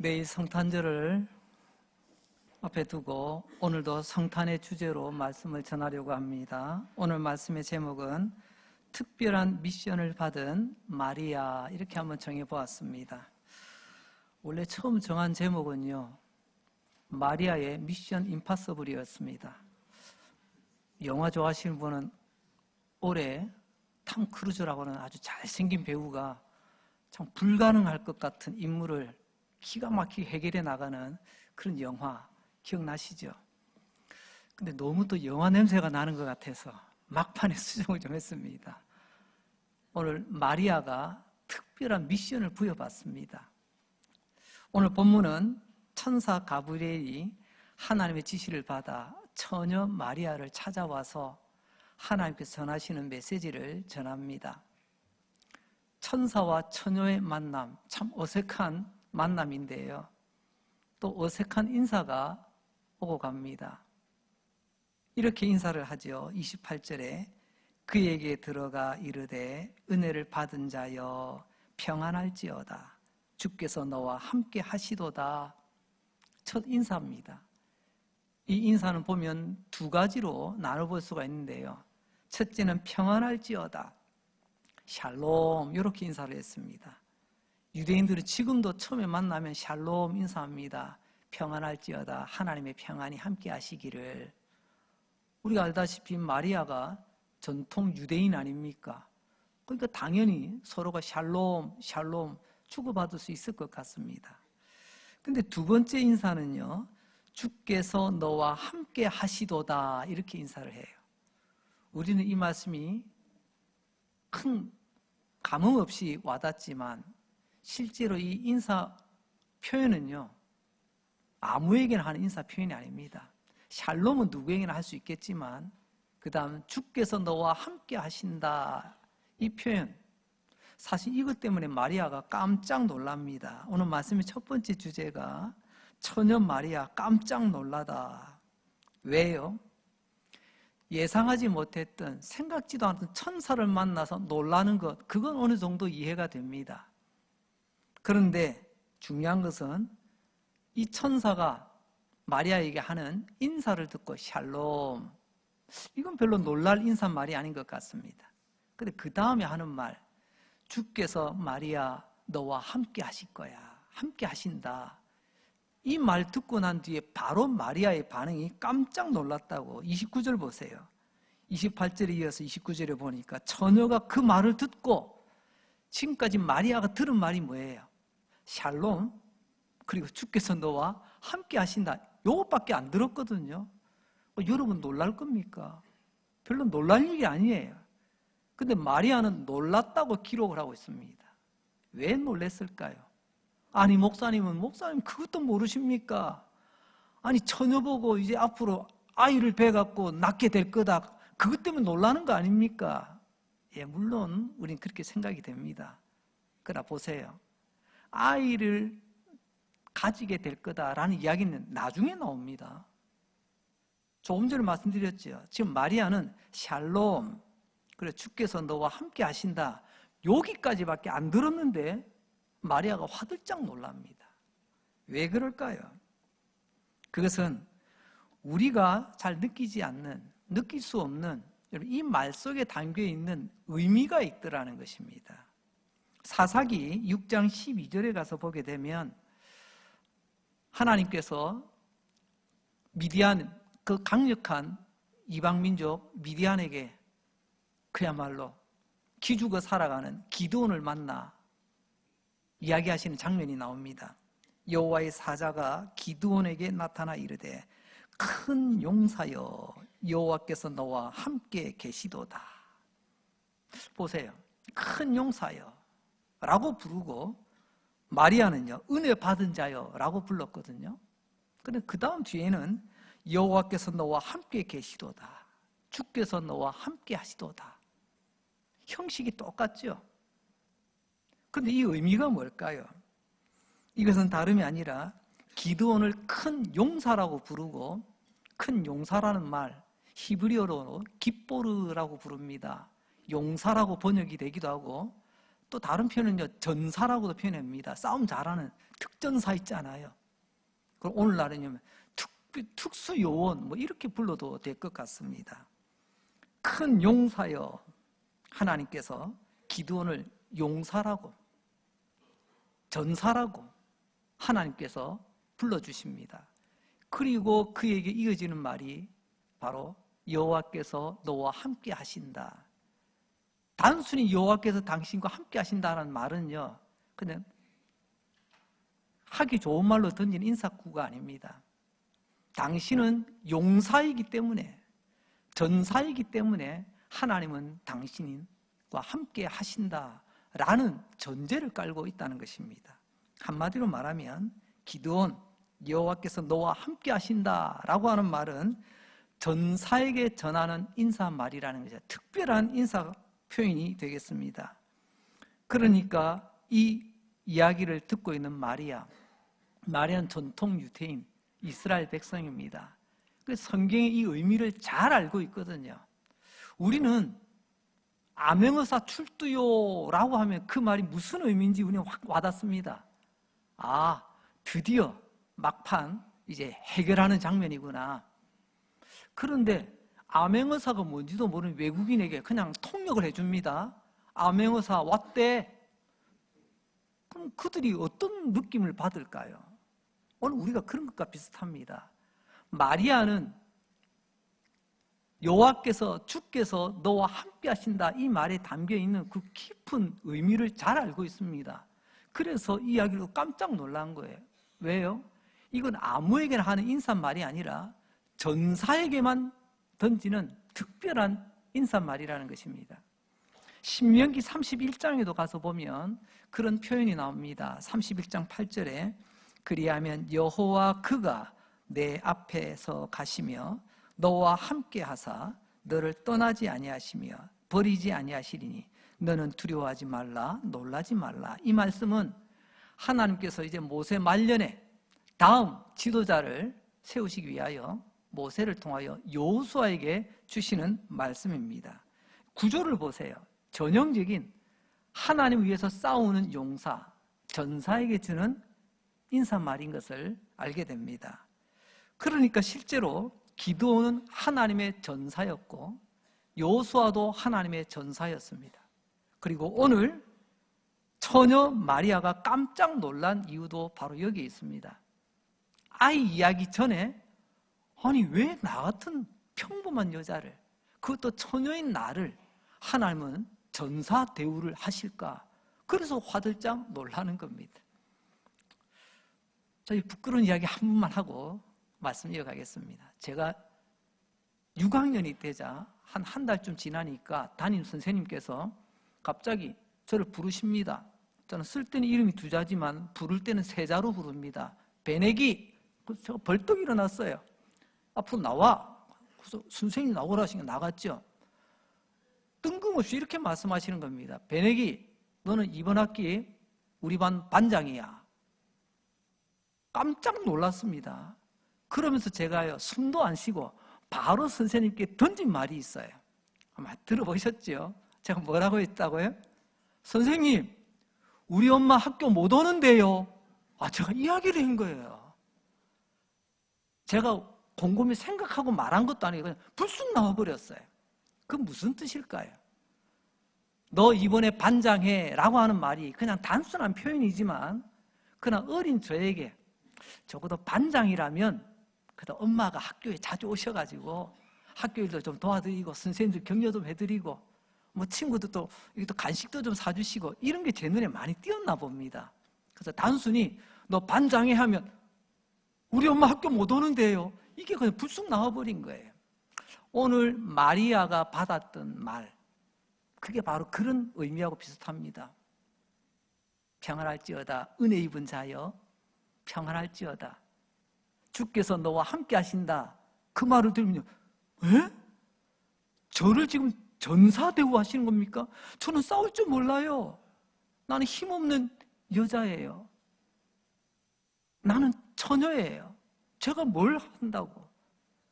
내일 성탄절을 앞에 두고 오늘도 성탄의 주제로 말씀을 전하려고 합니다. 오늘 말씀의 제목은 특별한 미션을 받은 마리아, 이렇게 한번 정해보았습니다. 원래 처음 정한 제목은요, 마리아의 미션 임파서블이었습니다. 영화 좋아하시는 분은 올해 탐 크루즈라고는 아주 잘생긴 배우가 참 불가능할 것 같은 임무를 기가 막히게 해결해 나가는 그런 영화 기억나시죠? 근데 너무 또 영화 냄새가 나는 것 같아서 막판에 수정을 좀 했습니다. 오늘 마리아가 특별한 미션을 부여받습니다. 오늘 본문은 천사 가브리엘이 하나님의 지시를 받아 처녀 마리아를 찾아와서 하나님께서 전하시는 메시지를 전합니다. 천사와 처녀의 만남, 참 어색한 만남인데요. 또 어색한 인사가 오고 갑니다. 이렇게 인사를 하죠. 28절에 그에게 들어가 이르되 은혜를 받은 자여 평안할지어다. 주께서 너와 함께 하시도다. 첫 인사입니다. 이 인사는 보면 두 가지로 나눠볼 수가 있는데요. 첫째는 평안할지어다. 샬롬, 이렇게 인사를 했습니다. 유대인들은 지금도 처음에 만나면 샬롬 인사합니다. 평안할지어다. 하나님의 평안이 함께 하시기를. 우리가 알다시피 마리아가 전통 유대인 아닙니까? 그러니까 당연히 서로가 샬롬, 샬롬 주고받을 수 있을 것 같습니다. 근데 두 번째 인사는요, 주께서 너와 함께 하시도다, 이렇게 인사를 해요. 우리는 이 말씀이 큰 감흥 없이 와닿지만 실제로 이 인사 표현은요, 아무에게나 하는 인사 표현이 아닙니다. 샬롬은 누구에게나 할 수 있겠지만 그 다음 주께서 너와 함께 하신다, 이 표현, 사실 이것 때문에 마리아가 깜짝 놀랍니다. 오늘 말씀의 첫 번째 주제가 처녀 마리아 깜짝 놀라다. 왜요? 예상하지 못했던, 생각지도 않던 천사를 만나서 놀라는 것, 그건 어느 정도 이해가 됩니다. 그런데 중요한 것은 이 천사가 마리아에게 하는 인사를 듣고 샬롬, 이건 별로 놀랄 인사말이 아닌 것 같습니다. 그런데 그 다음에 하는 말, 주께서 마리아 너와 함께 하실 거야, 함께 하신다, 이 말 듣고 난 뒤에 바로 마리아의 반응이 깜짝 놀랐다고. 29절 보세요. 28절에 이어서 29절에 보니까 처녀가 그 말을 듣고, 지금까지 마리아가 들은 말이 뭐예요? 샬롬, 그리고 주께서 너와 함께 하신다, 요것밖에 안 들었거든요. 여러분 놀랄 겁니까? 별로 놀랄 일이 아니에요. 근데 마리아는 놀랐다고 기록을 하고 있습니다. 왜 놀랐을까요? 아니 목사님 그것도 모르십니까? 아니 처녀 보고 이제 앞으로 아이를 배갖고 낳게 될 거다, 그것 때문에 놀라는 거 아닙니까? 예, 물론 우린 그렇게 생각이 됩니다. 그러나 보세요, 아이를 가지게 될 거다라는 이야기는 나중에 나옵니다. 조금 전에 말씀드렸죠. 지금 마리아는 샬롬, 그래 주께서 너와 함께 하신다, 여기까지밖에 안 들었는데 마리아가 화들짝 놀랍니다. 왜 그럴까요? 그것은 우리가 잘 느끼지 않는, 느낄 수 없는 이 말 속에 담겨 있는 의미가 있더라는 것입니다. 사사기 6장 12절에 가서 보게 되면 하나님께서 미디안, 그 강력한 이방민족 미디안에게 그야말로 기죽어 살아가는 기드온을 만나 이야기하시는 장면이 나옵니다. 여호와의 사자가 기드온에게 나타나 이르되 큰 용사여 여호와께서 너와 함께 계시도다. 보세요, 큰 용사여 라고 부르고 마리아는요 은혜 받은 자여 라고 불렀거든요. 그런데 그 다음 뒤에는 여호와께서 너와 함께 계시도다, 주께서 너와 함께 하시도다. 형식이 똑같죠. 그런데 이 의미가 뭘까요? 이것은 다름이 아니라 기드온을 큰 용사라고 부르고, 큰 용사라는 말 히브리어로 깃보르라고 부릅니다. 용사라고 번역이 되기도 하고 또 다른 표현은요, 전사라고도 표현합니다. 싸움 잘하는 특전사 있잖아요. 그럼 오늘날은요, 특수요원 뭐 이렇게 불러도 될 것 같습니다. 큰 용사여, 하나님께서 기드온을 용사라고, 전사라고 하나님께서 불러주십니다. 그리고 그에게 이어지는 말이 바로 여호와께서 너와 함께 하신다. 단순히 여호와께서 당신과 함께 하신다는 말은요, 그냥 하기 좋은 말로 던진 인사구가 아닙니다. 당신은 용사이기 때문에, 전사이기 때문에 하나님은 당신과 함께 하신다라는 전제를 깔고 있다는 것입니다. 한마디로 말하면 기드온, 여호와께서 너와 함께 하신다라고 하는 말은 전사에게 전하는 인사말이라는 것이죠. 특별한 인사 표현이 되겠습니다. 그러니까 이 이야기를 듣고 있는 마리아는 전통 유대인 이스라엘 백성입니다. 성경의 이 의미를 잘 알고 있거든요. 우리는 암행어사 출두요라고 하면 그 말이 무슨 의미인지 우리는 확 와닿습니다. 아, 드디어 막판 이제 해결하는 장면이구나. 그런데 암행어사가 뭔지도 모르는 외국인에게 그냥 통역을 해줍니다. 암행어사 왔대. 그럼 그들이 어떤 느낌을 받을까요? 오늘 우리가 그런 것과 비슷합니다. 마리아는 여호와께서, 주께서 너와 함께 하신다, 이 말에 담겨있는 그 깊은 의미를 잘 알고 있습니다. 그래서 이 이야기로 깜짝 놀란 거예요. 왜요? 이건 아무에게나 하는 인사말이 아니라 전사에게만 던지는 특별한 인사말이라는 것입니다. 신명기 31장에도 가서 보면 그런 표현이 나옵니다. 31장 8절에 그리하면 여호와 그가 내 앞에서 가시며 너와 함께 하사 너를 떠나지 아니하시며 버리지 아니하시리니 너는 두려워하지 말라, 놀라지 말라. 이 말씀은 하나님께서 이제 모세 말년에 다음 지도자를 세우시기 위하여 모세를 통하여 여호수아에게 주시는 말씀입니다. 구조를 보세요. 전형적인 하나님 위해서 싸우는 용사, 전사에게 주는 인사말인 것을 알게 됩니다. 그러니까 실제로 기드온은 하나님의 전사였고 여호수아도 하나님의 전사였습니다. 그리고 오늘 처녀 마리아가 깜짝 놀란 이유도 바로 여기에 있습니다. 아이 이야기 전에 아니 왜 나 같은 평범한 여자를, 그것도 처녀인 나를 하나님은 전사 대우를 하실까? 그래서 화들짝 놀라는 겁니다. 저희 부끄러운 이야기 한 번만 하고 말씀 이어가겠습니다. 제가 6학년이 되자 한 달쯤 지나니까 담임 선생님께서 갑자기 저를 부르십니다. 저는 쓸 때는 이름이 두 자지만 부를 때는 세 자로 부릅니다. 베네기. 그래서 제가 벌떡 일어났어요. 앞으로 나와. 그래서 선생님 나오라 하시니까 나갔죠. 뜬금없이 이렇게 말씀하시는 겁니다. 베네기, 너는 이번 학기 우리 반 반장이야. 깜짝 놀랐습니다. 그러면서 제가요, 숨도 안 쉬고 바로 선생님께 던진 말이 있어요. 아마 들어보셨죠? 제가 뭐라고 했다고요? 선생님, 우리 엄마 학교 못 오는데요. 제가 이야기를 한 거예요. 제가 곰곰이 생각하고 말한 것도 아니고 그냥 불쑥 나와버렸어요. 그 무슨 뜻일까요? 너 이번에 반장해 라고 하는 말이 그냥 단순한 표현이지만 그냥 어린 저에게 적어도 반장이라면 그래도 엄마가 학교에 자주 오셔가지고 학교 일도 좀 도와드리고 선생님들 격려 좀 해드리고 뭐 친구들도 간식도 좀 사주시고 이런 게 제 눈에 많이 띄었나 봅니다. 그래서 단순히 너 반장해 하면 우리 엄마 학교 못 오는데요. 이게 그냥 불쑥 나와버린 거예요. 오늘 마리아가 받았던 말, 그게 바로 그런 의미하고 비슷합니다. 평안할지어다, 은혜 입은 자여 평안할지어다, 주께서 너와 함께 하신다. 그 말을 들으면 에? 저를 지금 전사 대우하시는 겁니까? 저는 싸울 줄 몰라요. 나는 힘없는 여자예요. 나는 처녀예요. 제가 뭘 한다고.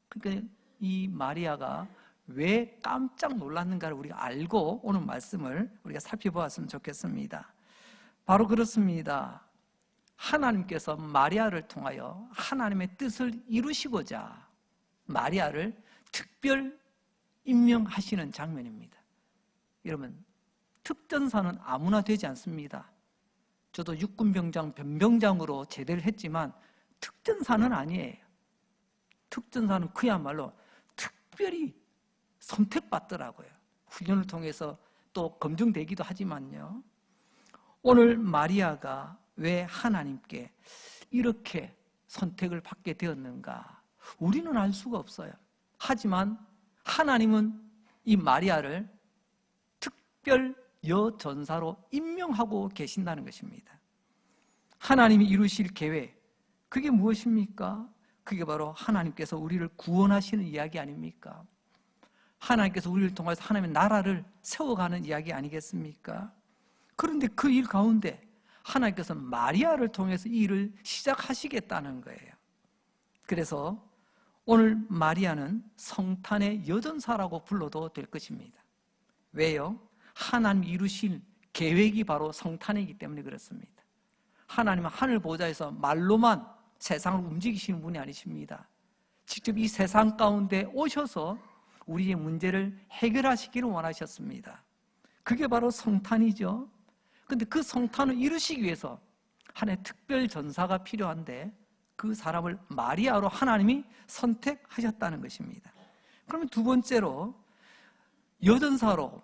그러니까 이 마리아가 왜 깜짝 놀랐는가를 우리가 알고 오늘 말씀을 우리가 살펴보았으면 좋겠습니다. 바로 그렇습니다. 하나님께서 마리아를 통하여 하나님의 뜻을 이루시고자 마리아를 특별 임명하시는 장면입니다. 여러분, 특전사는 아무나 되지 않습니다. 저도 육군병장, 변병장으로 제대를 했지만 특전사는 아니에요. 특전사는 그야말로 특별히 선택받더라고요. 훈련을 통해서 또 검증되기도 하지만요. 오늘 마리아가 왜 하나님께 이렇게 선택을 받게 되었는가? 우리는 알 수가 없어요. 하지만 하나님은 이 마리아를 특별 여전사로 임명하고 계신다는 것입니다. 하나님이 이루실 계획, 그게 무엇입니까? 그게 바로 하나님께서 우리를 구원하시는 이야기 아닙니까? 하나님께서 우리를 통해서 하나님의 나라를 세워가는 이야기 아니겠습니까? 그런데 그 일 가운데 하나님께서 마리아를 통해서 이 일을 시작하시겠다는 거예요. 그래서 오늘 마리아는 성탄의 여전사라고 불러도 될 것입니다. 왜요? 하나님이 이루실 계획이 바로 성탄이기 때문에 그렇습니다. 하나님은 하늘 보좌에서 말로만 세상을 움직이시는 분이 아니십니다. 직접 이 세상 가운데 오셔서 우리의 문제를 해결하시기를 원하셨습니다. 그게 바로 성탄이죠. 그런데 그 성탄을 이루시기 위해서 하나의 특별 전사가 필요한데 그 사람을 마리아로 하나님이 선택하셨다는 것입니다. 그러면 두 번째로 여전사로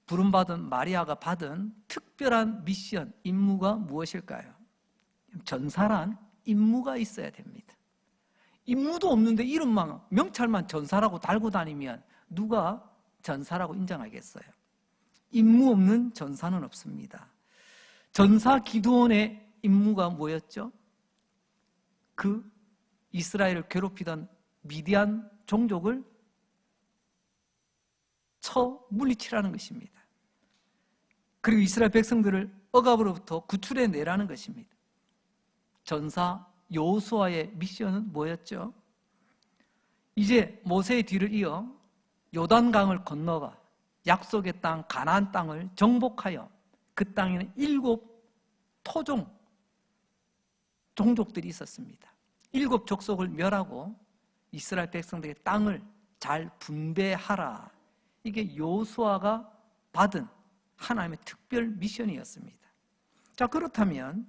부름받은 마리아가 받은 특별한 미션, 임무가 무엇일까요? 전사란 임무가 있어야 됩니다. 임무도 없는데 이름만, 명찰만 전사라고 달고 다니면 누가 전사라고 인정하겠어요? 임무 없는 전사는 없습니다. 전사 기드온의 임무가 뭐였죠? 그 이스라엘을 괴롭히던 미디안 종족을 쳐 물리치라는 것입니다. 그리고 이스라엘 백성들을 억압으로부터 구출해 내라는 것입니다. 전사 여호수아의 미션은 뭐였죠? 이제 모세의 뒤를 이어 요단강을 건너가 약속의 땅 가나안 땅을 정복하여 그 땅에는 7 토종 종족들이 있었습니다. 7 족속을 멸하고 이스라엘 백성들의 땅을 잘 분배하라. 이게 여호수아가 받은 하나님의 특별 미션이었습니다. 자, 그렇다면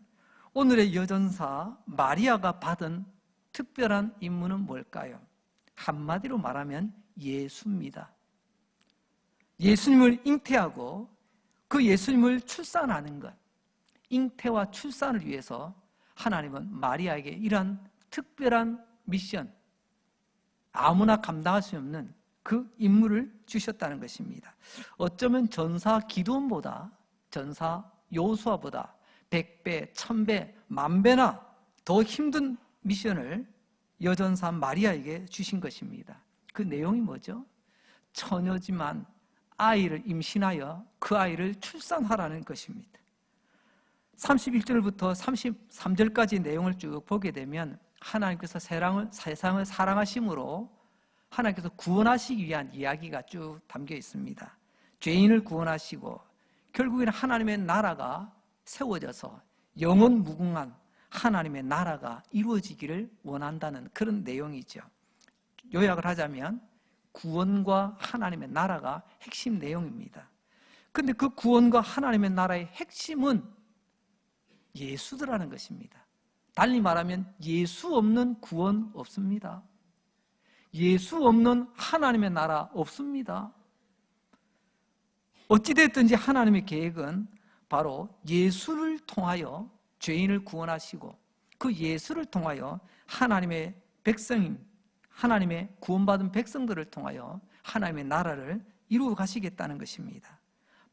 오늘의 여전사 마리아가 받은 특별한 임무는 뭘까요? 한마디로 말하면 예수입니다. 예수님을 잉태하고 그 예수님을 출산하는 것, 잉태와 출산을 위해서 하나님은 마리아에게 이러한 특별한 미션, 아무나 감당할 수 없는 그 임무를 주셨다는 것입니다. 어쩌면 전사 기드온보다, 전사 여호수아보다 100배, 1000배, 10,000배나 더 힘든 미션을 여전사 마리아에게 주신 것입니다. 그 내용이 뭐죠? 처녀지만 아이를 임신하여 그 아이를 출산하라는 것입니다. 31절부터 33절까지 내용을 쭉 보게 되면 하나님께서 세상을 사랑하심으로 하나님께서 구원하시기 위한 이야기가 쭉 담겨 있습니다. 죄인을 구원하시고 결국에는 하나님의 나라가 세워져서 영원 무궁한 하나님의 나라가 이루어지기를 원한다는 그런 내용이죠. 요약을 하자면 구원과 하나님의 나라가 핵심 내용입니다. 그런데 그 구원과 하나님의 나라의 핵심은 예수더라는 것입니다. 달리 말하면 예수 없는 구원 없습니다. 예수 없는 하나님의 나라 없습니다. 어찌됐든지 하나님의 계획은 바로 예수를 통하여 죄인을 구원하시고 그 예수를 통하여 하나님의 백성인, 하나님의 구원받은 백성들을 통하여 하나님의 나라를 이루어 가시겠다는 것입니다.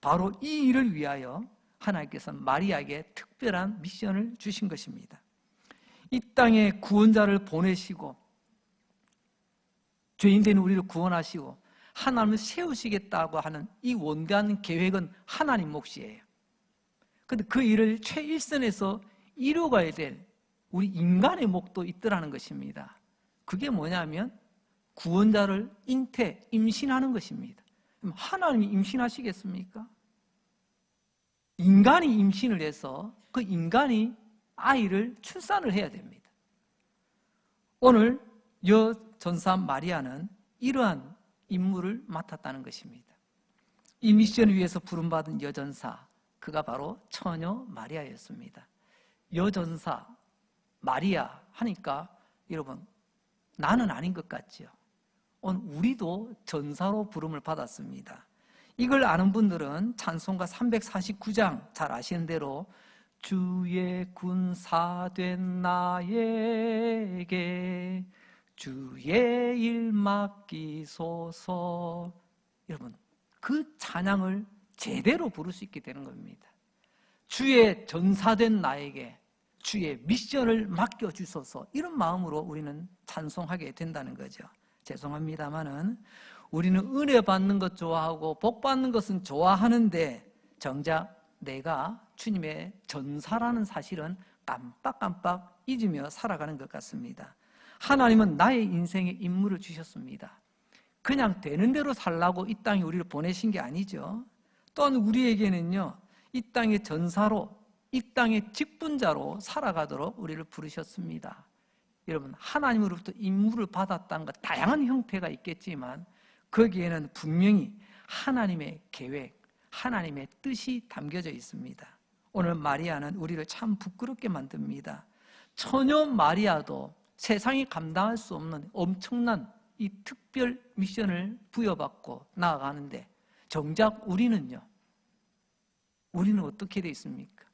바로 이 일을 위하여 하나님께서 마리아에게 특별한 미션을 주신 것입니다. 이 땅에 구원자를 보내시고 죄인된 우리를 구원하시고 하나님을 세우시겠다고 하는 이 원대한 계획은 하나님 몫이에요. 그런데 그 일을 최일선에서 이루어가야 될 우리 인간의 몫도 있더라는 것입니다. 그게 뭐냐면 구원자를 임신하는 것입니다. 그럼 하나님이 임신하시겠습니까? 인간이 임신을 해서 그 인간이 아이를 출산을 해야 됩니다. 오늘 여전사 마리아는 이러한 임무를 맡았다는 것입니다. 이 미션을 위해서 부름받은 여전사, 그가 바로 처녀 마리아였습니다. 여전사 마리아 하니까 여러분, 나는 아닌 것 같지요? 오늘 우리도 전사로 부름을 받았습니다. 이걸 아는 분들은 찬송가 349장 잘 아시는 대로 주의 군사된 나에게 주의 일 맡기소서. 여러분, 그 찬양을 제대로 부를 수 있게 되는 겁니다. 주의 전사된 나에게 주의 미션을 맡겨주소서, 이런 마음으로 우리는 찬송하게 된다는 거죠. 죄송합니다마는 우리는 은혜 받는 것 좋아하고 복 받는 것은 좋아하는데 정작 내가 주님의 전사라는 사실은 깜빡깜빡 잊으며 살아가는 것 같습니다. 하나님은 나의 인생에 임무를 주셨습니다. 그냥 되는 대로 살라고 이 땅에 우리를 보내신 게 아니죠. 또한 우리에게는요, 이 땅의 전사로, 이 땅의 직분자로 살아가도록 우리를 부르셨습니다. 여러분, 하나님으로부터 임무를 받았다는 것, 다양한 형태가 있겠지만 거기에는 분명히 하나님의 계획, 하나님의 뜻이 담겨져 있습니다. 오늘 마리아는 우리를 참 부끄럽게 만듭니다. 처녀 마리아도 세상이 감당할 수 없는 엄청난 이 특별 미션을 부여받고 나아가는데 정작 우리는요, 우리는 어떻게 되어 있습니까?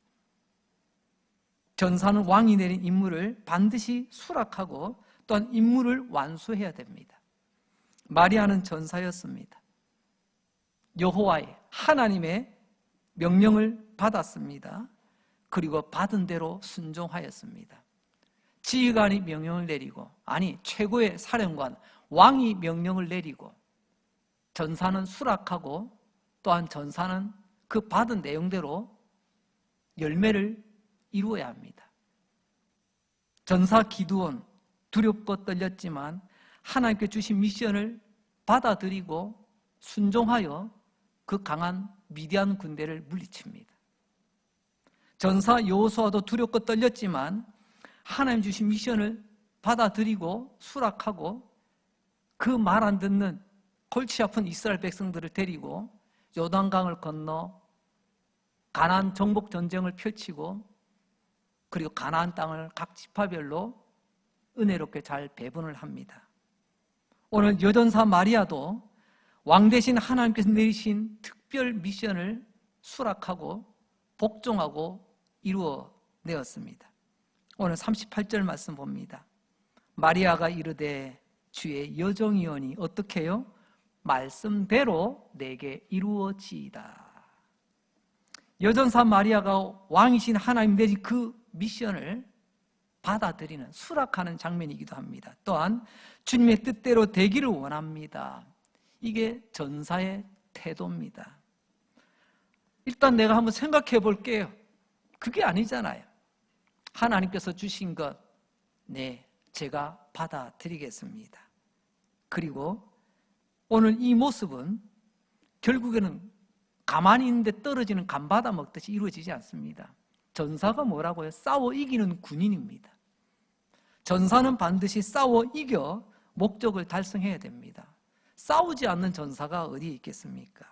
전사는 왕이 내린 임무를 반드시 수락하고 또한 임무를 완수해야 됩니다. 마리아는 전사였습니다. 여호와의 하나님의 명령을 받았습니다. 그리고 받은 대로 순종하였습니다. 지휘관이 명령을 내리고, 아니 최고의 사령관 왕이 명령을 내리고, 전사는 수락하고 또한 전사는 그 받은 내용대로 열매를 이루어야 합니다. 전사 기드온 두렵고 떨렸지만 하나님께 주신 미션을 받아들이고 순종하여 그 강한 미디안 군대를 물리칩니다. 전사 여호수아도 두렵고 떨렸지만 하나님 주신 미션을 받아들이고 수락하고 그 말 안 듣는 골치 아픈 이스라엘 백성들을 데리고 요단강을 건너 가나안 정복 전쟁을 펼치고 그리고 가나안 땅을 각 지파별로 은혜롭게 잘 배분을 합니다. 오늘 여전사 마리아도 왕 대신 하나님께서 내리신 특별 미션을 수락하고 복종하고 이루어내었습니다. 오늘 38절 말씀 봅니다. 마리아가 이르되 주의 여종이오니 어떻게 해요? 말씀대로 내게 이루어지이다. 여전사 마리아가 왕이신 하나님 내신 그 미션을 받아들이는, 수락하는 장면이기도 합니다. 또한 주님의 뜻대로 되기를 원합니다. 이게 전사의 태도입니다. 일단 내가 한번 생각해 볼게요. 그게 아니잖아요. 하나님께서 주신 것, 네, 제가 받아들이겠습니다. 그리고 오늘 이 모습은 결국에는 가만히 있는데 떨어지는 감바다 먹듯이 이루어지지 않습니다. 전사가 뭐라고요? 싸워 이기는 군인입니다. 전사는 반드시 싸워 이겨 목적을 달성해야 됩니다. 싸우지 않는 전사가 어디에 있겠습니까?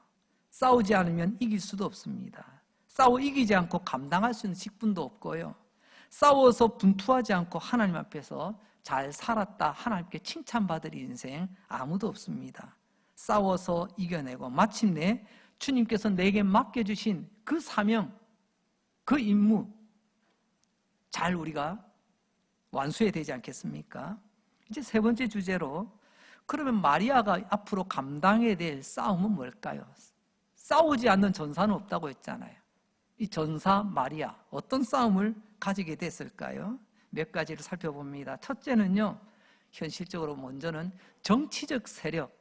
싸우지 않으면 이길 수도 없습니다. 싸워 이기지 않고 감당할 수 있는 직분도 없고요. 싸워서 분투하지 않고 하나님 앞에서 잘 살았다, 하나님께 칭찬받을 인생 아무도 없습니다. 싸워서 이겨내고 마침내 주님께서 내게 맡겨주신 그 사명, 그 임무 잘 우리가 완수해야 되지 않겠습니까? 이제 세 번째 주제로, 그러면 마리아가 앞으로 감당해야 될 싸움은 뭘까요? 싸우지 않는 전사는 없다고 했잖아요. 이 전사 마리아, 어떤 싸움을 가지게 됐을까요? 몇 가지를 살펴봅니다. 첫째는요, 현실적으로 먼저는 정치적 세력,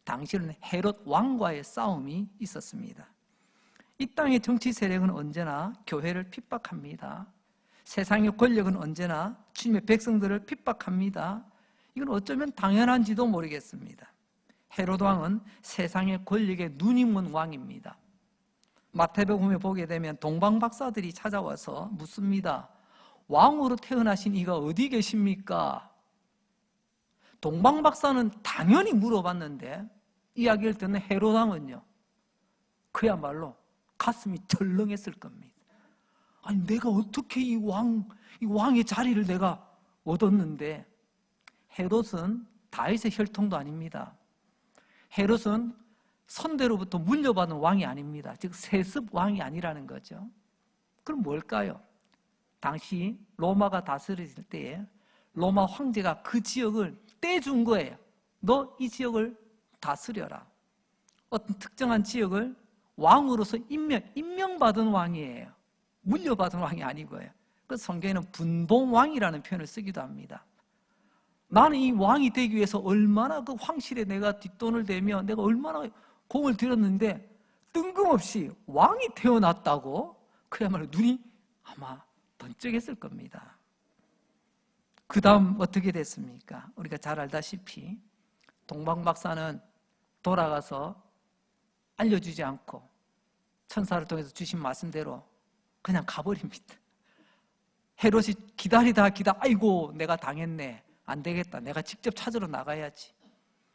당시에는 헤롯 왕과의 싸움이 있었습니다. 이 땅의 정치 세력은 언제나 교회를 핍박합니다. 세상의 권력은 언제나 주님의 백성들을 핍박합니다. 이건 어쩌면 당연한지도 모르겠습니다. 헤롯 왕은 세상의 권력에 눈이 먼 왕입니다. 마태복음에 보게 되면 동방박사들이 찾아와서 묻습니다. 왕으로 태어나신 이가 어디 계십니까? 동방박사는 당연히 물어봤는데 이야기를 듣는 헤롯 왕은요, 그야말로 가슴이 철렁했을 겁니다. 아니, 내가 어떻게 이 왕의 자리를 내가 얻었는데. 헤롯은 다윗의 혈통도 아닙니다. 헤롯은 선대로부터 물려받은 왕이 아닙니다. 즉 세습 왕이 아니라는 거죠. 그럼 뭘까요? 당시 로마가 다스렸을 때에 로마 황제가 그 지역을 떼준 거예요. 너 이 지역을 다스려라. 어떤 특정한 지역을 왕으로서 임명받은 왕이에요. 물려받은 왕이 아니고요. 그래서 성경에는 분봉왕이라는 표현을 쓰기도 합니다. 나는 이 왕이 되기 위해서 얼마나 그 황실에 내가 뒷돈을 대며 내가 얼마나 공을 들였는데 뜬금없이 왕이 태어났다고? 그야말로 눈이 아마 번쩍했을 겁니다. 그 다음 어떻게 됐습니까? 우리가 잘 알다시피 동방박사는 돌아가서 알려주지 않고 천사를 통해서 주신 말씀대로 그냥 가버립니다. 헤롯이 기다리다 아이고 내가 당했네. 안 되겠다. 내가 직접 찾으러 나가야지.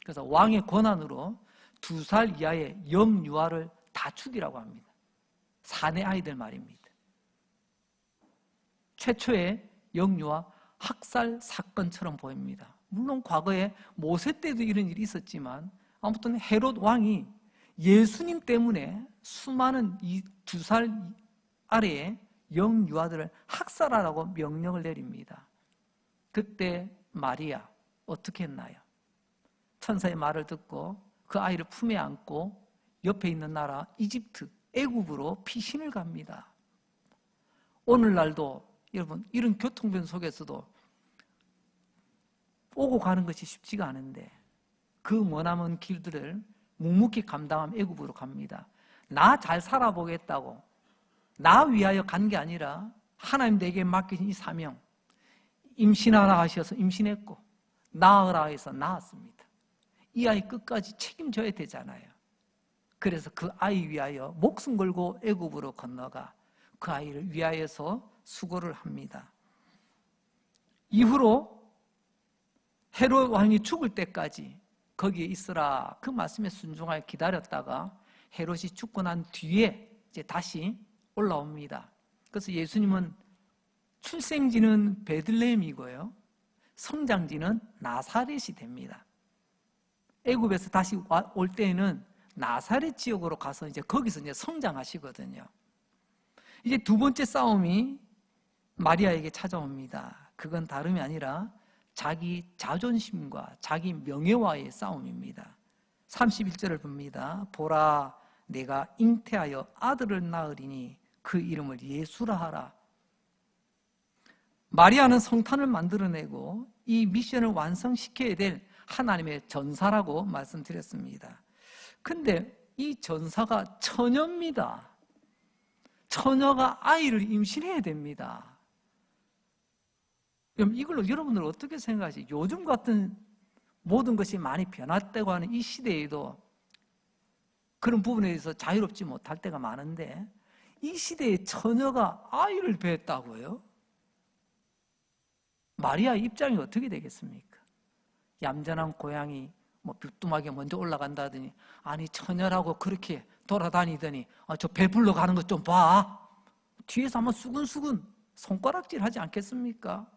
그래서 왕의 권한으로 2살 이하의 영유아를 다 죽이라고 합니다. 사내 아이들 말입니다. 최초의 영유아 학살 사건처럼 보입니다. 물론 과거에 모세 때도 이런 일이 있었지만 아무튼 헤롯 왕이 예수님 때문에 수많은 이 2살 아래의 영유아들을 학살하라고 명령을 내립니다. 그때 마리아 어떻게 했나요? 천사의 말을 듣고 그 아이를 품에 안고 옆에 있는 나라 이집트, 애굽으로 피신을 갑니다. 오늘날도 여러분 이런 교통편 속에서도 오고 가는 것이 쉽지가 않은데 그 머나먼 길들을 묵묵히 감당하며 애굽으로 갑니다. 나 잘 살아보겠다고 나 위하여 간 게 아니라 하나님 내게 맡기신 이 사명, 임신하라 하셔서 임신했고 낳으라 해서 낳았습니다. 이 아이 끝까지 책임져야 되잖아요. 그래서 그 아이 위하여 목숨 걸고 애굽으로 건너가 그 아이를 위하여서 수고를 합니다. 이후로 헤롯 왕이 죽을 때까지 거기에 있으라 그 말씀에 순종하여 기다렸다가 헤롯이 죽고 난 뒤에 이제 다시 올라옵니다. 그래서 예수님은 출생지는 베들레헴이고요, 성장지는 나사렛이 됩니다. 애굽에서 다시 올 때에는 나사렛 지역으로 가서 이제 거기서 이제 성장하시거든요. 이제 두 번째 싸움이 마리아에게 찾아옵니다. 그건 다름이 아니라 자기 자존심과 자기 명예와의 싸움입니다. 31절을 봅니다. 보라, 내가 잉태하여 아들을 낳으리니 그 이름을 예수라 하라. 마리아는 성탄을 만들어내고 이 미션을 완성시켜야 될 하나님의 전사라고 말씀드렸습니다. 근데 이 전사가 처녀입니다. 처녀가 아이를 임신해야 됩니다. 그럼 이걸로 여러분들 어떻게 생각하세요? 요즘 같은 모든 것이 많이 변화되고 하는 이 시대에도 그런 부분에 대해서 자유롭지 못할 때가 많은데 이 시대에 처녀가 아이를 뱄다고요? 마리아의 입장이 어떻게 되겠습니까? 얌전한 고양이 뷰뚜막에 먼저 올라간다더니 아니 처녀라고 그렇게 돌아다니더니 저 배불러 가는 것 좀 봐. 뒤에서 한번 수근수근 손가락질 하지 않겠습니까?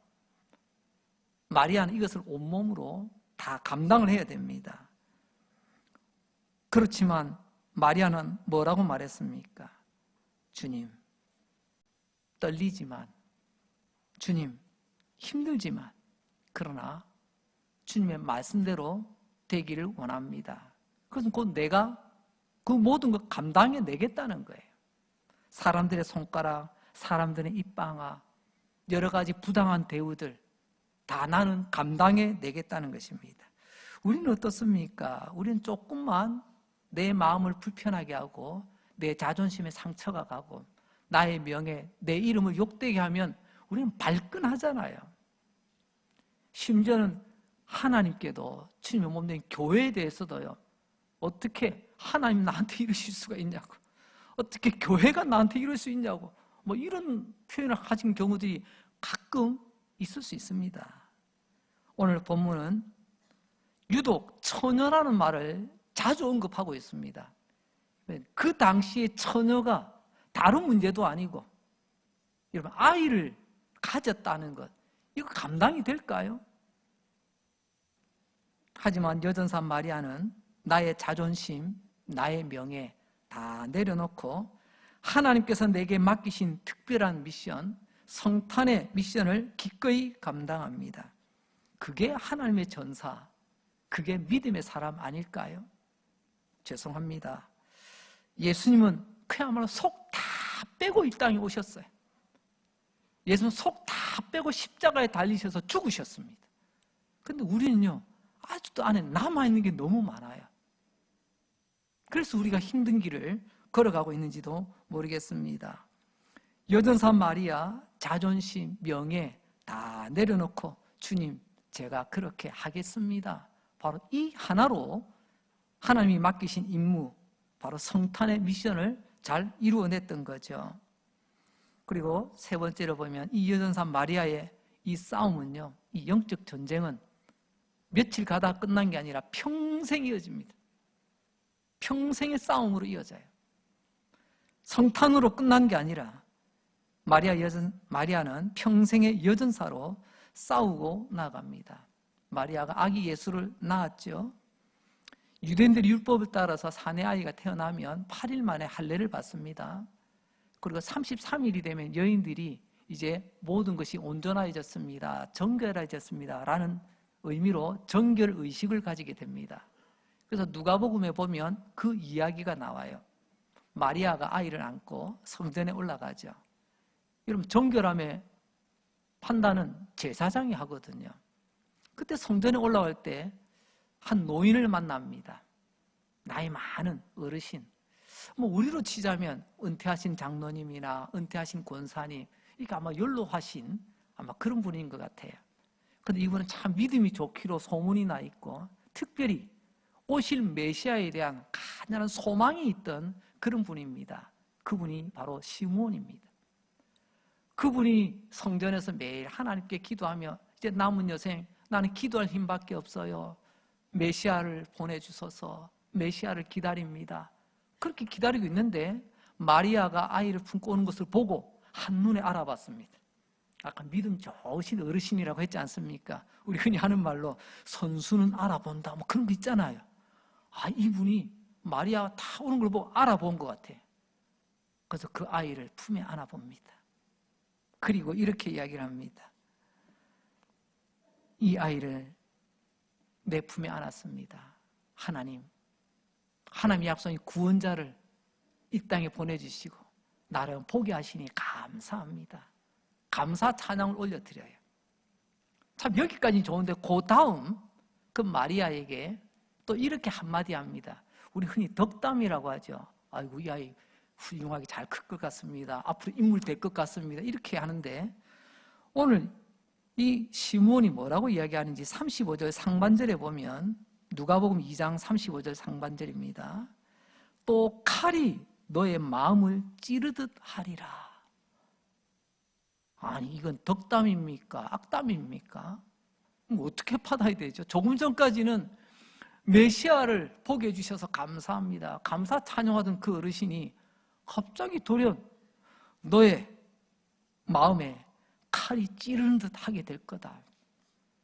마리아는 이것을 온몸으로 다 감당을 해야 됩니다. 그렇지만 마리아는 뭐라고 말했습니까? 주님, 떨리지만, 주님, 힘들지만, 그러나 주님의 말씀대로 되기를 원합니다. 그것은 곧 내가 그 모든 걸 감당해 내겠다는 거예요. 사람들의 손가락, 사람들의 입방아, 여러 가지 부당한 대우들 다 나는 감당해 내겠다는 것입니다. 우리는 어떻습니까? 우리는 조금만 내 마음을 불편하게 하고 내 자존심에 상처가 가고 나의 명예, 내 이름을 욕되게 하면 우리는 발끈하잖아요. 심지어는 하나님께도 주님의 몸된 교회에 대해서도요, 어떻게 하나님 나한테 이러실 수가 있냐고, 어떻게 교회가 나한테 이럴 수 있냐고, 뭐 이런 표현을 가진 경우들이 가끔 있을 수 있습니다. 오늘 본문은 유독 처녀라는 말을 자주 언급하고 있습니다. 그 당시에 처녀가 다른 문제도 아니고, 여러분, 아이를 가졌다는 것, 이거 감당이 될까요? 하지만 여전사 마리아는 나의 자존심, 나의 명예 다 내려놓고 하나님께서 내게 맡기신 특별한 미션, 성탄의 미션을 기꺼이 감당합니다. 그게 하나님의 전사, 그게 믿음의 사람 아닐까요? 죄송합니다. 예수님은 그야말로 속 다 빼고 이 땅에 오셨어요. 예수님은 속 다 빼고 십자가에 달리셔서 죽으셨습니다. 근데 우리는요, 아직도 안에 남아있는 게 너무 많아요. 그래서 우리가 힘든 길을 걸어가고 있는지도 모르겠습니다. 여전사 마리아, 자존심, 명예 다 내려놓고 주님, 제가 그렇게 하겠습니다. 바로 이 하나로 하나님이 맡기신 임무, 바로 성탄의 미션을 잘 이루어냈던 거죠. 그리고 세 번째로 보면 이 여전사 마리아의 이 싸움은요, 이 영적 전쟁은 며칠 가다 끝난 게 아니라 평생 이어집니다. 평생의 싸움으로 이어져요. 성탄으로 끝난 게 아니라 마리아는 평생의 여전사로 싸우고 나갑니다. 마리아가 아기 예수를 낳았죠. 유대인들의 율법을 따라서 사내 아이가 태어나면 8일 만에 할례를 받습니다. 그리고 33일이 되면 여인들이 이제 모든 것이 온전해졌습니다, 정결해졌습니다 라는 의미로 정결의식을 가지게 됩니다. 그래서 누가복음에 보면 그 이야기가 나와요. 마리아가 아이를 안고 성전에 올라가죠. 여러분, 정결함의 판단은 제사장이 하거든요. 그때 성전에 올라갈 때 한 노인을 만납니다. 나이 많은 어르신, 뭐 우리로 치자면 은퇴하신 장로님이나 은퇴하신 권사님, 이게 아마 연로하신 아마 그런 분인 것 같아요. 근데 이분은 참 믿음이 좋기로 소문이 나 있고, 특별히 오실 메시아에 대한 간절한 소망이 있던 그런 분입니다. 그분이 바로 시므온입니다. 그분이 성전에서 매일 하나님께 기도하며, 이제 남은 여생 나는 기도할 힘밖에 없어요, 메시아를 보내주소서, 메시아를 기다립니다. 그렇게 기다리고 있는데 마리아가 아이를 품고 오는 것을 보고 한눈에 알아봤습니다. 아까 믿음 좋으신 어르신이라고 했지 않습니까? 우리 흔히 하는 말로 선수는 알아본다, 뭐 그런 거 있잖아요. 아, 이분이 마리아가 다 오는 걸 보고 알아본 것 같아. 그래서 그 아이를 품에 안아봅니다. 그리고 이렇게 이야기를 합니다. 이 아이를 내 품에 안았습니다. 하나님이 약속한 구원자를 이 땅에 보내주시고 나를 보게 하시니 감사합니다. 감사 찬양을 올려드려요. 참 여기까지 좋은데 그 다음 그 마리아에게 또 이렇게 한마디 합니다. 우리 흔히 덕담이라고 하죠. 아이고, 이 아이 훌륭하게 잘 클 것 같습니다, 앞으로 인물 될 것 같습니다, 이렇게 하는데, 오늘 이 시므온이 뭐라고 이야기하는지 35절 상반절에 보면, 누가복음 2장 35절 상반절입니다. 또 칼이 너의 마음을 찌르듯 하리라. 아니, 이건 덕담입니까, 악담입니까? 어떻게 받아야 되죠? 조금 전까지는 메시아를 보게 해주셔서 감사합니다, 감사 찬양하던 그 어르신이 갑자기 돌연 너의 마음에 칼이 찌르는 듯 하게 될 거다,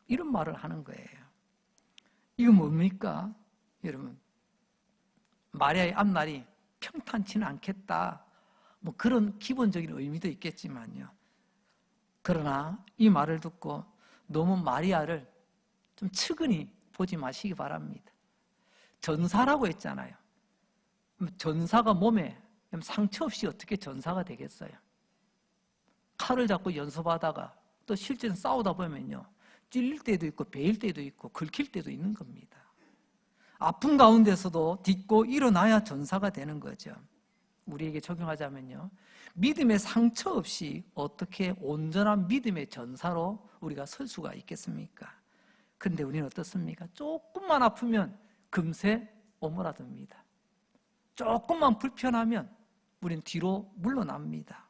이런 말을 하는 거예요. 이거 뭡니까? 여러분, 마리아의 앞날이 평탄치는 않겠다, 뭐 그런 기본적인 의미도 있겠지만요. 그러나 이 말을 듣고 너무 마리아를 좀 측은히 보지 마시기 바랍니다. 전사라고 했잖아요. 전사가 몸에 상처 없이 어떻게 전사가 되겠어요? 칼을 잡고 연습하다가 또 실제는 싸우다 보면요, 찔릴 때도 있고 베일 때도 있고 긁힐 때도 있는 겁니다. 아픈 가운데서도 딛고 일어나야 전사가 되는 거죠. 우리에게 적용하자면요, 믿음의 상처 없이 어떻게 온전한 믿음의 전사로 우리가 설 수가 있겠습니까? 그런데 우리는 어떻습니까? 조금만 아프면 금세 오므라듭니다. 조금만 불편하면 우린 뒤로 물러납니다.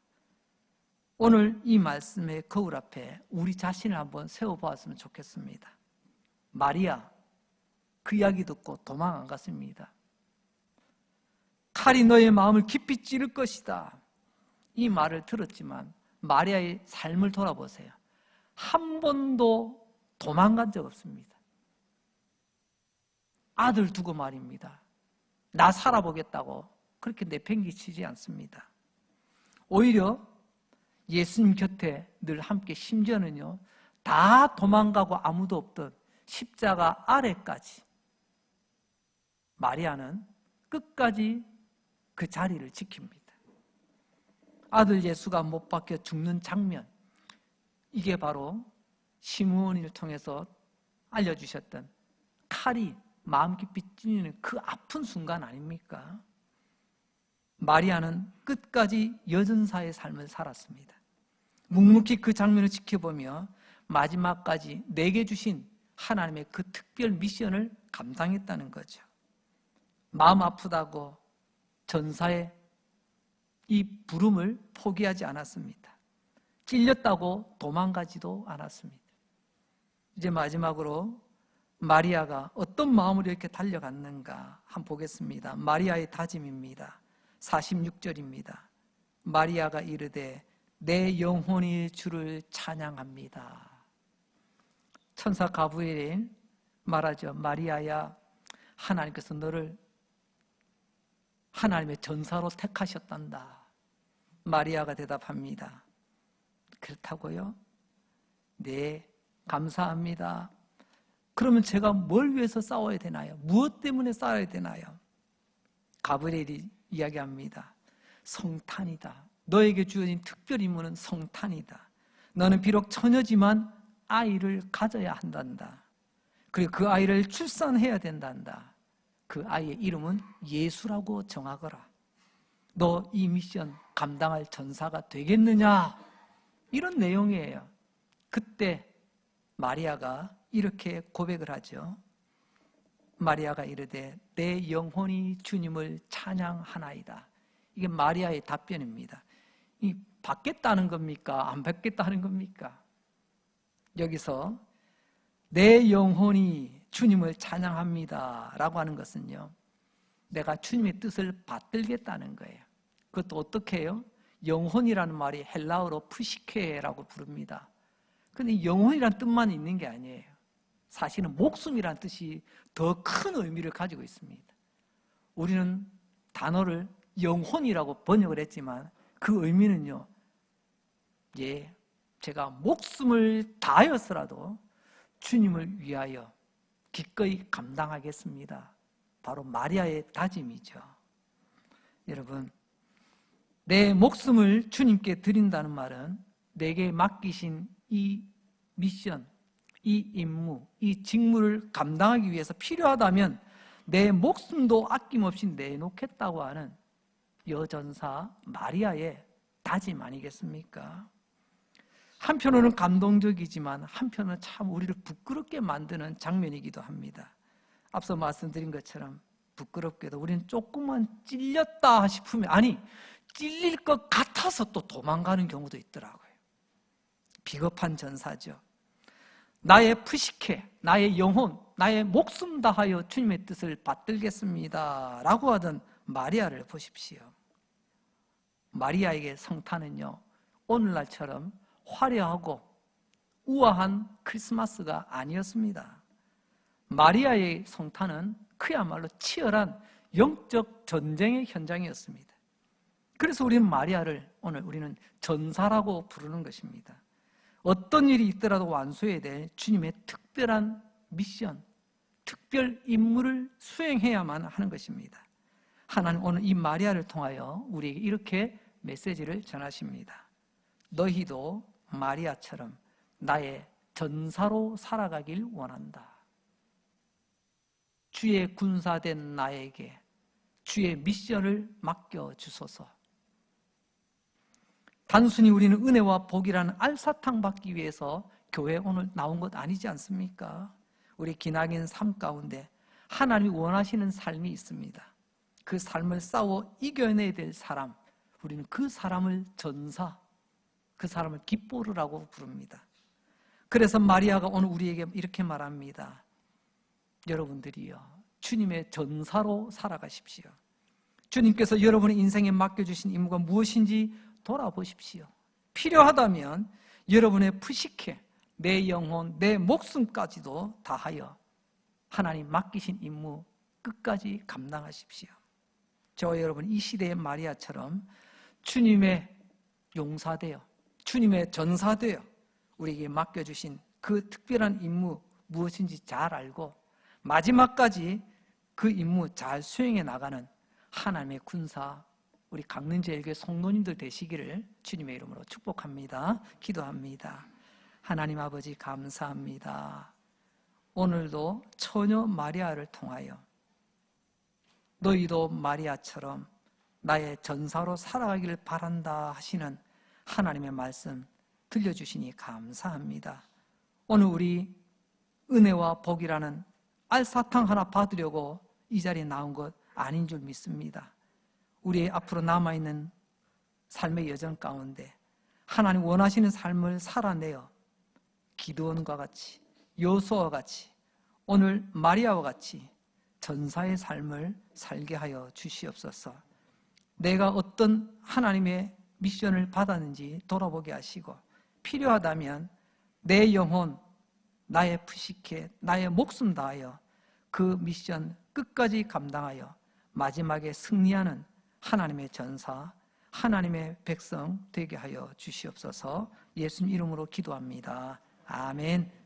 오늘 이 말씀의 거울 앞에 우리 자신을 한번 세워보았으면 좋겠습니다. 마리아, 그 이야기 듣고 도망 안 갔습니다. 칼이 너의 마음을 깊이 찌를 것이다. 이 말을 들었지만 마리아의 삶을 돌아보세요. 한 번도 도망간 적 없습니다. 아들 두고 말입니다. 나 살아보겠다고 그렇게 내팽개치지 않습니다. 오히려 예수님 곁에 늘 함께, 심지어는요, 다 도망가고 아무도 없던 십자가 아래까지 마리아는 끝까지 그 자리를 지킵니다. 아들 예수가 못 박혀 죽는 장면, 이게 바로 시므온을 통해서 알려주셨던 칼이 마음 깊이 찔리는 그 아픈 순간 아닙니까? 마리아는 끝까지 여전사의 삶을 살았습니다. 묵묵히 그 장면을 지켜보며 마지막까지 내게 주신 하나님의 그 특별 미션을 감당했다는 거죠. 마음 아프다고 전사의 이 부름을 포기하지 않았습니다. 찔렸다고 도망가지도 않았습니다. 이제 마지막으로 마리아가 어떤 마음으로 이렇게 달려갔는가 한번 보겠습니다. 마리아의 다짐입니다. 46절입니다. 마리아가 이르되 내 영혼이 주를 찬양합니다. 천사 가브리엘이 말하죠. 마리아야, 하나님께서 너를 하나님의 전사로 택하셨단다. 마리아가 대답합니다. 그렇다고요? 네, 감사합니다. 그러면 제가 뭘 위해서 싸워야 되나요? 무엇 때문에 싸워야 되나요? 가브리엘이 이야기합니다. 성탄이다. 너에게 주어진 특별 임무는 성탄이다. 너는 비록 처녀지만 아이를 가져야 한단다. 그리고 그 아이를 출산해야 된단다. 그 아이의 이름은 예수라고 정하거라. 너 이 미션 감당할 전사가 되겠느냐? 이런 내용이에요. 그때 마리아가 이렇게 고백을 하죠. 마리아가 이르되 내 영혼이 주님을 찬양하나이다. 이게 마리아의 답변입니다. 이 받겠다는 겁니까? 안 받겠다는 겁니까? 여기서 내 영혼이 주님을 찬양합니다 라고 하는 것은요, 내가 주님의 뜻을 받들겠다는 거예요. 그것도 어떻게 해요? 영혼이라는 말이 헬라어로 푸시케라고 부릅니다. 그런데 영혼이란 뜻만 있는 게 아니에요. 사실은 목숨이란 뜻이 더 큰 의미를 가지고 있습니다. 우리는 단어를 영혼이라고 번역을 했지만 그 의미는요, 제가 목숨을 다하여서라도 주님을 위하여 기꺼이 감당하겠습니다. 바로 마리아의 다짐이죠. 여러분, 내 목숨을 주님께 드린다는 말은 내게 맡기신 이 미션, 이 임무, 이 직무를 감당하기 위해서 필요하다면 내 목숨도 아낌없이 내놓겠다고 하는 여전사 마리아의 다짐 아니겠습니까? 한편으로는 감동적이지만 한편으로는 참 우리를 부끄럽게 만드는 장면이기도 합니다. 앞서 말씀드린 것처럼 부끄럽게도 우리는 조금만 찔렸다 싶으면, 아니 찔릴 것 같아서 또 도망가는 경우도 있더라고요. 비겁한 전사죠. 나의 푸시케, 나의 영혼, 나의 목숨 다하여 주님의 뜻을 받들겠습니다 라고 하던 마리아를 보십시오. 마리아에게 성탄은요, 오늘날처럼 화려하고 우아한 크리스마스가 아니었습니다. 마리아의 성탄은 그야말로 치열한 영적 전쟁의 현장이었습니다. 그래서 우리는 마리아를 오늘 우리는 전사라고 부르는 것입니다. 어떤 일이 있더라도 완수해야 될 주님의 특별한 미션, 특별 임무를 수행해야만 하는 것입니다. 하나님 오늘 이 마리아를 통하여 우리에게 이렇게 메시지를 전하십니다. 너희도 마리아처럼 나의 전사로 살아가길 원한다. 주의 군사된 나에게 주의 미션을 맡겨주소서. 단순히 우리는 은혜와 복이라는 알사탕 받기 위해서 교회에 오늘 나온 것 아니지 않습니까? 우리 기나긴 삶 가운데 하나님이 원하시는 삶이 있습니다. 그 삶을 싸워 이겨내야 될 사람, 우리는 그 사람을 전사, 그 사람을 깃보르라고 부릅니다. 그래서 마리아가 오늘 우리에게 이렇게 말합니다. 여러분들이요, 주님의 전사로 살아가십시오. 주님께서 여러분의 인생에 맡겨주신 임무가 무엇인지 돌아보십시오. 필요하다면 여러분의 푸시케, 내 영혼, 내 목숨까지도 다하여 하나님 맡기신 임무 끝까지 감당하십시오. 저와 여러분 이 시대의 마리아처럼 주님의 용사되어, 주님의 전사되어 우리에게 맡겨주신 그 특별한 임무 무엇인지 잘 알고 마지막까지 그 임무 잘 수행해 나가는 하나님의 군사, 우리 강릉제일교회 성도님들 되시기를 주님의 이름으로 축복합니다. 기도합니다. 하나님 아버지 감사합니다. 오늘도 처녀 마리아를 통하여 너희도 마리아처럼 나의 전사로 살아가기를 바란다 하시는 하나님의 말씀 들려주시니 감사합니다. 오늘 우리 은혜와 복이라는 알사탕 하나 받으려고 이 자리에 나온 것 아닌 줄 믿습니다. 우리의 앞으로 남아있는 삶의 여정 가운데 하나님 원하시는 삶을 살아내어 기드온과 같이, 여호수아와 같이, 오늘 마리아와 같이 전사의 삶을 살게 하여 주시옵소서. 내가 어떤 하나님의 미션을 받았는지 돌아보게 하시고 필요하다면 내 영혼, 나의 푸시케, 나의 목숨 다하여 그 미션 끝까지 감당하여 마지막에 승리하는 하나님의 전사, 하나님의 백성 되게 하여 주시옵소서. 예수님 이름으로 기도합니다. 아멘.